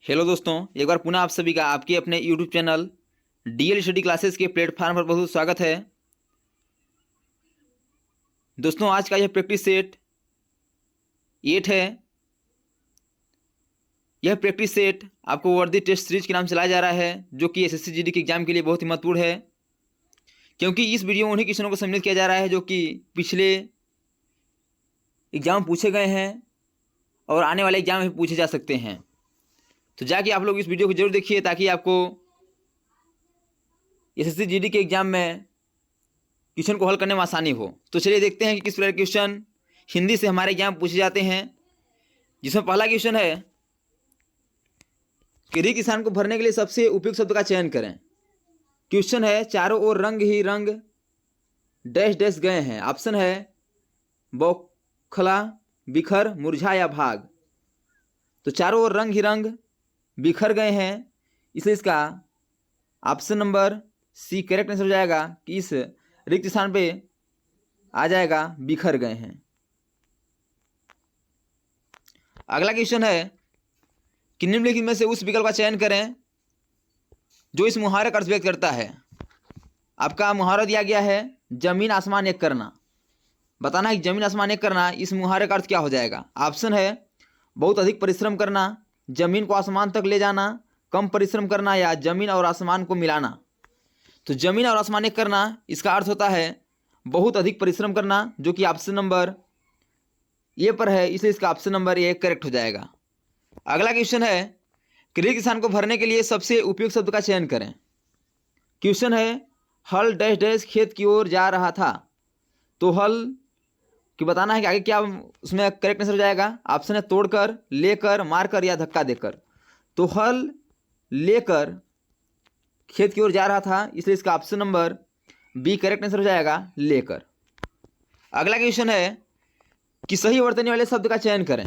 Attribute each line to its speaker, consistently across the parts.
Speaker 1: Hello दोस्तों, एक बार पुनः आप सभी का आपके अपने YouTube channel DL study classes के प्लेटफॉर्म पर बहुत स्वागत है। दोस्तों, आज का यह प्रैक्टिस सेट 8 है। यह प्रैक्टिस सेट आपको वर्दी टेस्ट सीरीज के नाम चलाया जा रहा है, जो कि एसएससी जीडी के एग्जाम के लिए बहुत ही महत्वपूर्ण है, क्योंकि इस वीडियो में उन्हीं क्वेश्चनों को सम्मिलित किया जा रहा है जो कि पिछले एग्जाम पूछे गए हैं और आने वाले एग्जाम में पूछे जा सकते हैं। तो जाके आप लोग इस वीडियो को जरूर देखिए ताकि आपको एसएससी जीडी के एग्जाम में क्वेश्चन को हल करने में आसानी हो। तो चलिए देखते हैं कि किस प्रकार क्वेश्चन हिंदी से हमारे एग्जाम पूछे जाते हैं, जिसमें पहला क्वेश्चन है कि रिक्त स्थान को भरने के लिए सबसे उपयुक्त शब्द का चयन करें। क्वेश्चन है चारों ओर रंग ही रंग डैश डैश गए हैं। ऑप्शन है बौखला, बिखर, मुरझा या भाग। तो चारों ओर रंग ही रंग बिखर गए हैं, इसलिए इसका option number C correct answer हो जाएगा कि इस रिक्त स्थान पे आ जाएगा बिखर गए हैं। अगला क्वेश्चन है कि निम्नलिखित में से उस विकल्प का चयन करें जो इस मुहावरे का अर्थ व्यक्त करता है। आपका मुहावरा दिया गया है जमीन आसमान एक करना। बताना है कि जमीन आसमान एक करना, इस मुहावरे का अर्थ क्या हो जाएगा। ऑप्शन है बहुत अधिक परिश्रम करना, जमीन को आसमान तक ले जाना, कम परिश्रम करना या जमीन और आसमान को मिलाना। तो जमीन और आसमान एक करना, इसका अर्थ होता है बहुत अधिक परिश्रम करना, जो कि ऑप्शन नंबर ए पर है, इसलिए इसका ऑप्शन नंबर ए करेक्ट हो जाएगा। अगला क्वेश्चन है कि रिक्त स्थान को भरने के लिए सबसे उपयुक्त शब्द का चयन करें। क्वेश्चन है हल डैश डैश खेत की ओर जा रहा था। तो हल कि बताना है कि आगे क्या उसमें करेक्ट आंसर हो जाएगा। ऑप्शन है तोड़कर, लेकर, मारकर या धक्का देकर। तो हल लेकर खेत की ओर जा रहा था, इसलिए इसका option number B correct answer हो जाएगा, लेकर। अगला क्वेश्चन है कि सही वर्तनी वाले शब्द का चयन करें।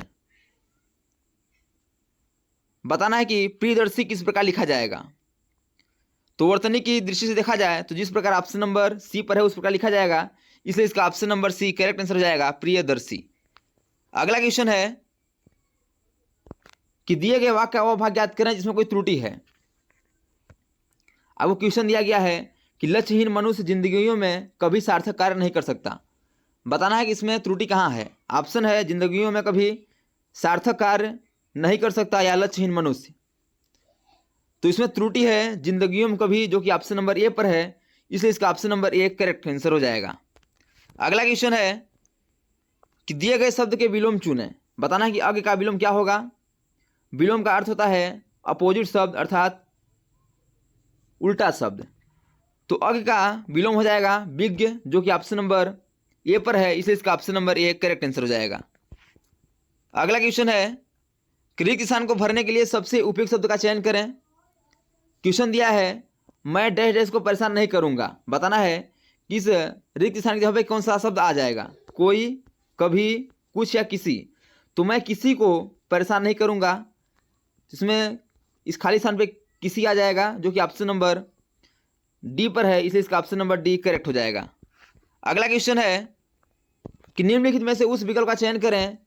Speaker 1: बताना है कि प्रियदर्शी किस प्रकार लिखा जाएगा। तो वर्तनी की दृष्टि से देखा जाए तो जिस प्रकार ऑप्शन नंबर सी पर है उस प्रकार लिखा जाएगा, इसलिए इसका option number C correct answer हो जाएगा, प्रियदर्शी। अगला क्वेश्चन है कि दिए गए वाक्य का वह भाग याद करें जिसमें कोई त्रुटि है। अब वो क्वेश्चन दिया गया है कि लक्ष्यहीन मनुष्य जिंदगियों में कभी सार्थक कार्य नहीं कर सकता। बताना है कि इसमें त्रुटि कहाँ है। ऑप्शन है जिंदगियों में कभी सार्थक कार्य नहीं कर सकता या लक्ष्यहीन मनुष्य। तो इसमें त्रुटि है जिंदगियों में कभी, जो कि ऑप्शन नंबर ए पर है, इसलिए इसका option number A correct answer हो जाएगा। अगला क्वेश्चन है कि दिए गए शब्द के विलोम चुनें। बताना है कि अग का विलोम क्या होगा। विलोम का अर्थ होता है अपोजिट शब्द, अर्थात उल्टा शब्द। तो अग का विलोम हो जाएगा विज्ञ, जो कि ऑप्शन नंबर ए पर है, इसलिए इसका option number A correct answer हो जाएगा। अगला क्वेश्चन है कि रिक्त स्थान को भरने के लिए सबसे उपयुक्त शब्द का चयन करें। क्वेश्चन दिया है मैं डैश डैश को परेशान नहीं करूंगा। बताना है कि इस रिक्त स्थान की जगह पे कौन सा शब्द आ जाएगा। कोई, कभी, कुछ या किसी। तो मैं किसी को परेशान नहीं करूंगा, जिसमें इस खाली स्थान पे किसी आ जाएगा, जो कि ऑप्शन नंबर डी पर है, इसलिए इसका ऑप्शन नंबर डी करेक्ट हो जाएगा। अगला क्वेश्चन है कि निम्नलिखित में से उस विकल्प का चयन करें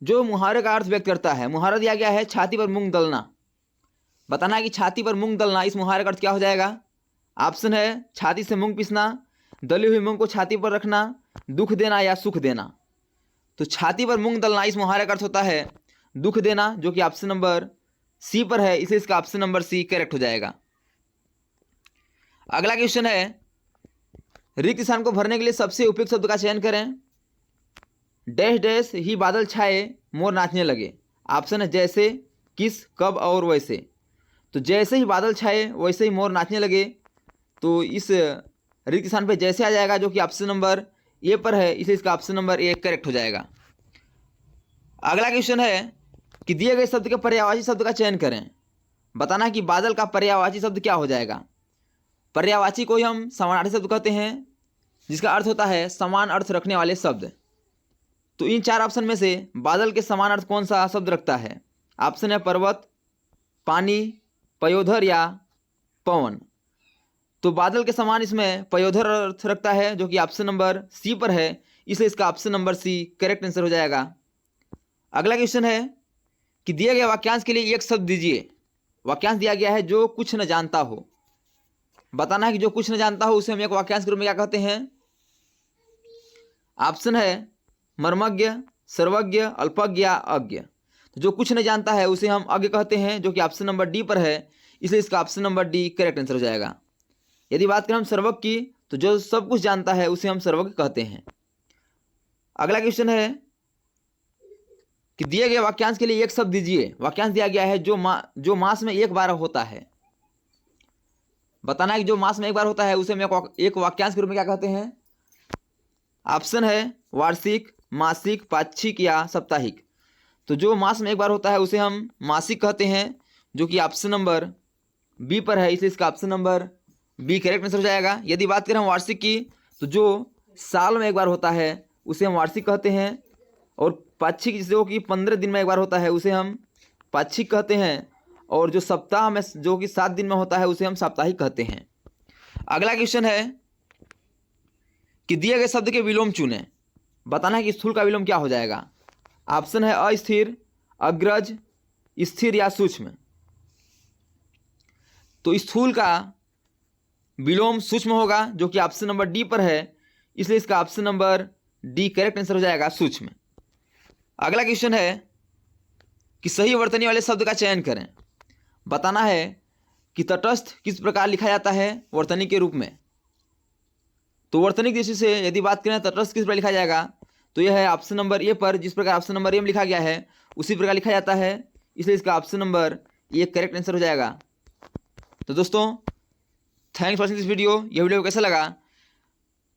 Speaker 1: जो मुहावरे का अर्थ व्यक्त करता है। मुहावरा दिया गया है छाती पर मूंग दलना। बताना है कि छाती पर मूंग दलना, इस मुहावरे का अर्थ क्या हो जाएगा। ऑप्शन है छाती से मूंग पीसना, दली हुई मूंग को छाती पर रखना, दुख देना या सुख देना। तो छाती पर मूंग दलना, इस मुहावरे का अर्थ होता है दुख देना, जो कि ऑप्शन नंबर सी पर है, इसलिए इसका ऑप्शन नंबर सी करेक्ट हो जाएगा। अगला क्वेश्चन है रिक्त स्थान को भरने के लिए सबसे उपयुक्त शब्द का चयन करें। डैश डैश ही बादल छाए मोर नाचने लगे। ऑप्शन है जैसे, किस, कब और वैसे। तो जैसे ही बादल छाए वैसे ही मोर नाचने लगे। तो इस रिक्त स्थान पे जैसे आ जाएगा, जो कि ऑप्शन नंबर ए पर है, इसलिए इसका ऑप्शन नंबर ए करेक्ट हो जाएगा। अगला क्वेश्चन है कि दिए गए शब्द के पर्यायवाची शब्द का चयन करें। बताना कि बादल का पर्यायवाची शब्द क्या हो जाएगा। पर्यायवाची को ही हम समानार्थी शब्द कहते हैं, जिसका अर्थ होता है समान अर्थ रखने वाले शब्द। तो इन चार ऑप्शन में से बादल के समान अर्थ कौन सा शब्द रखता है। ऑप्शन है पर्वत, पानी, पयोधर या पवन। तो बादल के समान इसमें पयोधर अर्थ रखता है, जो कि ऑप्शन नंबर सी पर है, इसलिए इसका option number C correct answer हो जाएगा। अगला क्वेश्चन है कि दिए गए वाक्यांश के लिए एक शब्द दीजिए। वाक्यांश दिया गया है जो कुछ न जानता हो। बताना है कि जो कुछ न जानता हो उसे हम एक वाक्यांश के रूप में क्या कहते हैं। ऑप्शन है मर्मज्ञ, सर्वज्ञ, अल्पज्ञ या अज्ञ। तो जो कुछ नहीं जानता है उसे हम अज्ञ कहते हैं, जो कि ऑप्शन नंबर डी पर है, इसलिए इसका option number D correct answer हो जाएगा। यदि बात करें हम सर्वज्ञ की, तो जो सब कुछ जानता है उसे हम सर्वज्ञ कहते हैं। अगला क्वेश्चन है कि दिए गए वाक्यांश के लिए एक शब्द दीजिए। वाक्यांश दिया गया है जो मास में एक बार होता है। बताना है कि जो मास में एक बार होता है उसे हम एक वाक्यांश के रूप में क्या कहते हैं। ऑप्शन है वार्षिक, मासिक, पाक्षिक या साप्ताहिक। तो जो मास में एक बार होता है उसे हम मासिक कहते हैं, जो कि ऑप्शन नंबर बी पर है, इसलिए इसका option number B correct answer हो जाएगा। यदि बात करें हम वार्षिक की, तो जो साल में एक बार होता है उसे हम वार्षिक कहते हैं, और पाक्षिक जो कि 15 दिन में एक बार होता है उसे हम पाक्षिक कहते हैं, और जो सप्ताह में जो कि 7 दिन में होता है उसे हम साप्ताहिक कहते हैं। अगला क्वेश्चन है कि दिए गए शब्द के विलोम चुनें। बताना है कि स्थूल का विलोम क्या हो जाएगा। ऑप्शन है अस्थिर, अग्रज, स्थिर या सूक्ष्म। तो स्थूल का विलोम सूक्ष्म होगा, जो कि ऑप्शन नंबर डी पर है, इसलिए इसका option number D correct answer हो जाएगा, सूक्ष्म। अगला क्वेश्चन है कि सही वर्तनी वाले शब्द का चयन करें। बताना है कि तटस्थ किस प्रकार लिखा जाता है वर्तनी के रूप में। तो वर्तनी की दृष्टि से यदि बात करें तटस्थ किस प्रकार लिखा जाएगा, तो यह है ऑप्शन नंबर ए पर। जिस प्रकार ऑप्शन नंबर ए में लिखा गया है उसी प्रकार लिखा जाता है, इसलिए इसका option number A correct answer हो जाएगा। तो दोस्तों, thanks for watching this video. यह वीडियो कैसा लगा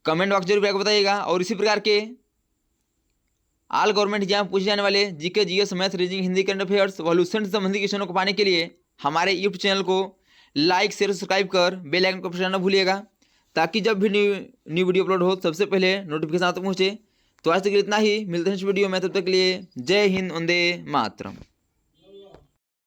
Speaker 1: कमेंट बॉक्स जरूर बताइएगा, और इसी प्रकार के ऑल गवर्नमेंट एग्जाम पूछे जाने वाले GK, GS, math, reasoning, Hindi, current affairs, violation से संबंधित क्वेश्चनों को पाने के लिए हमारे यूट्यूब चैनल को लाइक, शेयर, सब्सक्राइब कर बेल आइकन को प्रेस करना भूलिएगा, ताकि जब भी न्यू वीडियो अपलोड हो सबसे पहले नोटिफिकेशन आप तक पहुँचे। तो आज तक इतना ही, मिलते हैं इस वीडियो में, तब तक के लिए जय हिंद, वंदे मातरम।